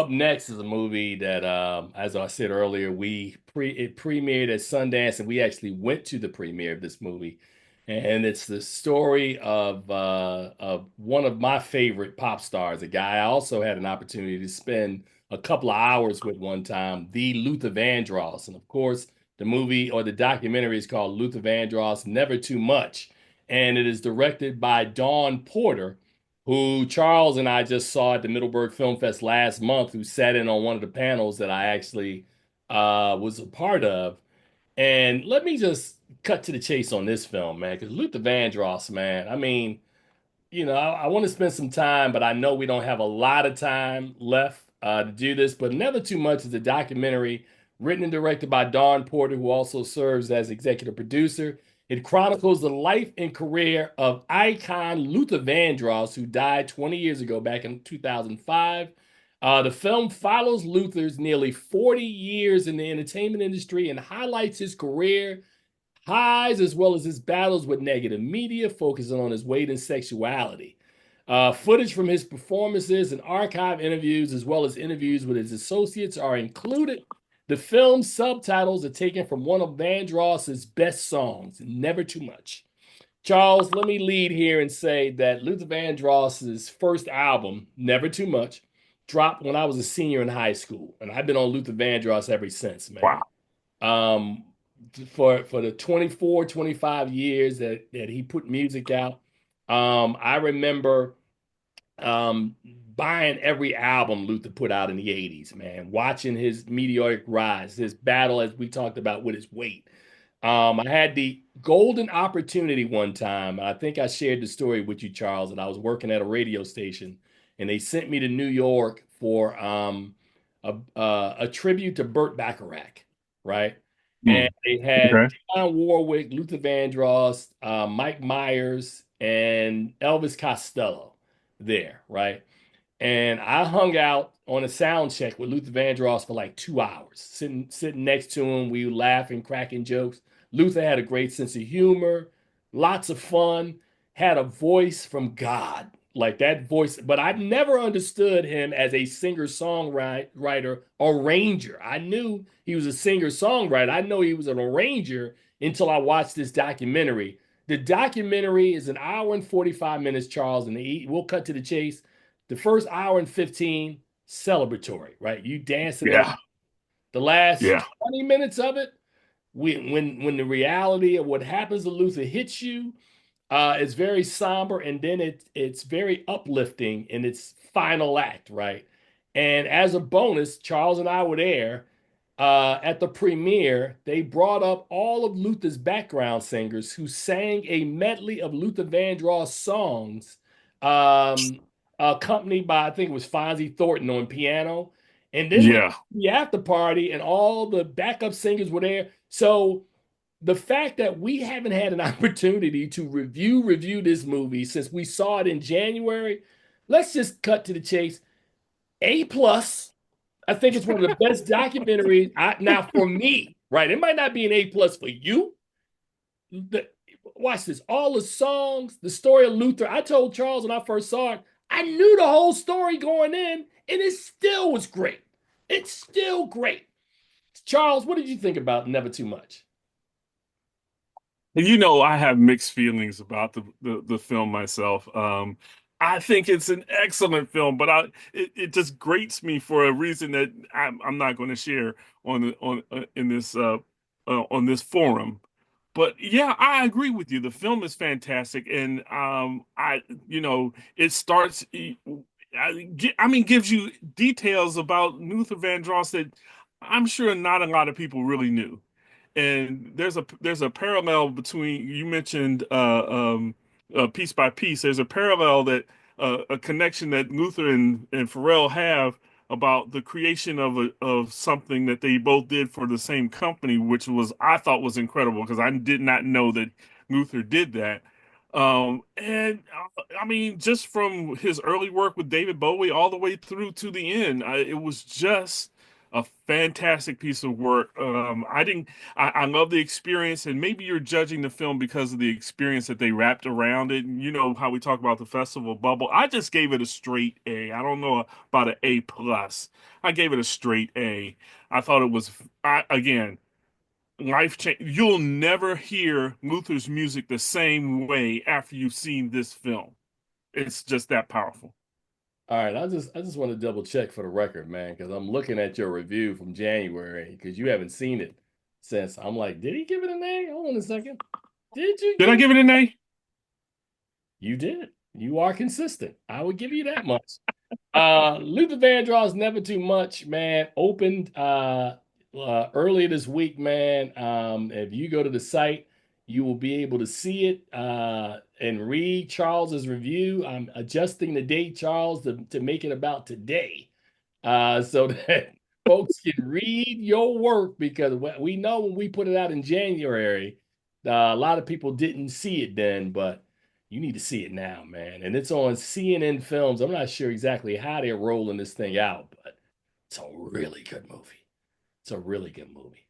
up next is a movie that, as I said earlier, it premiered at Sundance, and we actually went to the premiere of this movie, and it's the story of one of my favorite pop stars, a guy I also had an opportunity to spend a couple of hours with one time, the Luther Vandross, and of course, the movie or the documentary is called Luther Vandross, Never Too Much, and it is directed by Dawn Porter, who Charles and I just saw at the Middleburg Film Fest last month, who sat in on one of the panels that I actually was a part of. And let me just cut to the chase on this film, man, because Luther Vandross, man, I mean, I want to spend some time, but I know we don't have a lot of time left to do this. But Never Too Much is a documentary written and directed by Dawn Porter, who also serves as executive producer. It chronicles the life and career of icon Luther Vandross, who died 20 years ago, back in 2005. The film follows Luther's nearly 40 years in the entertainment industry and highlights his career highs as well as his battles with negative media, focusing on his weight and sexuality. Footage from his performances and archive interviews, as well as interviews with his associates, are included. The film's subtitles are taken from one of Vandross's best songs, Never Too Much. Charles, let me lead here and say that Luther Vandross's first album, Never Too Much, dropped when I was a senior in high school, and I've been on Luther Vandross ever since, man. Wow. Um, for the 24, 25 years that he put music out. I remember um, buying every album Luther put out in the 80s, man, watching his meteoric rise, his battle, as we talked about, with his weight. I had the golden opportunity one time. I think I shared the story with you, Charles, that I was working at a radio station and they sent me to New York for a tribute to Burt Bacharach, right? And Mm. they had Okay. Dionne Warwick, Luther Vandross, Mike Myers, and Elvis Costello there, right? And I hung out on a sound check with Luther Vandross for like 2 hours, sitting next to him. We were laughing, cracking jokes. Luther had a great sense of humor, lots of fun, had a voice from God, like that voice. But I've never understood him as a singer-songwriter, arranger. I knew he was a singer-songwriter. I know he was an arranger until I watched this documentary. The documentary is an hour and 45 minutes, Charles, and we'll cut to the chase. The first hour and 15, celebratory, right? You dancing every Yeah. the last Yeah. 20 minutes of it, when the reality of what happens to Luther hits you, it's very somber, and then it's very uplifting in its final act, right? And as a bonus, Charles and I were there at the premiere. They brought up all of Luther's background singers who sang a medley of Luther Vandross songs, um, accompanied by, I think it was Fonzie Thornton on piano. And then we Yeah. the after party, and all the backup singers were there. So the fact that we haven't had an opportunity to review this movie since we saw it in January, let's just cut to the chase. A plus. I think it's one of the best documentaries. Now for me, right? It might not be an A plus for you. The, Watch this. All the songs, the story of Luther. I told Charles when I first saw it, I knew the whole story going in, and it still was great. It's still great. Charles, what did you think about Never Too Much? I have mixed feelings about the film myself. I think it's an excellent film, but it just grates me for a reason that I'm not going to share on in this on this forum. But yeah, I agree with you. The film is fantastic, and it starts. I mean, gives you details about Luther Vandross that I'm sure not a lot of people really knew. And there's a parallel between you mentioned piece by piece. There's a parallel that a connection that Luther and Pharrell have about the creation of something that they both did for the same company, which was I thought was incredible because I did not know that Luther did that. And I mean, just from his early work with David Bowie all the way through to the end, it was just a fantastic piece of work. I love the experience, and maybe you're judging the film because of the experience that they wrapped around it. And you know how we talk about the festival bubble. I just gave it a straight A. I don't know about an A plus. I gave it a straight A. I thought it was, again, life change. You'll never hear Luther's music the same way after you've seen this film. It's just that powerful. All right, I just want to double check for the record, man, because I'm looking at your review from January because you haven't seen it since. I'm like, did he give it an A? Hold on a second. Did you Did I give give it an A? You did. You are consistent. I would give you that much. Luther Vandross, Never Too Much, man, opened earlier this week, man. If you go to the site, you will be able to see it and read Charles's review. I'm adjusting the date, Charles, to make it about today, so that folks can read your work because we know when we put it out in January, a lot of people didn't see it then, but you need to see it now, man. And it's on CNN Films. I'm not sure exactly how they're rolling this thing out, but it's a really good movie. It's a really good movie.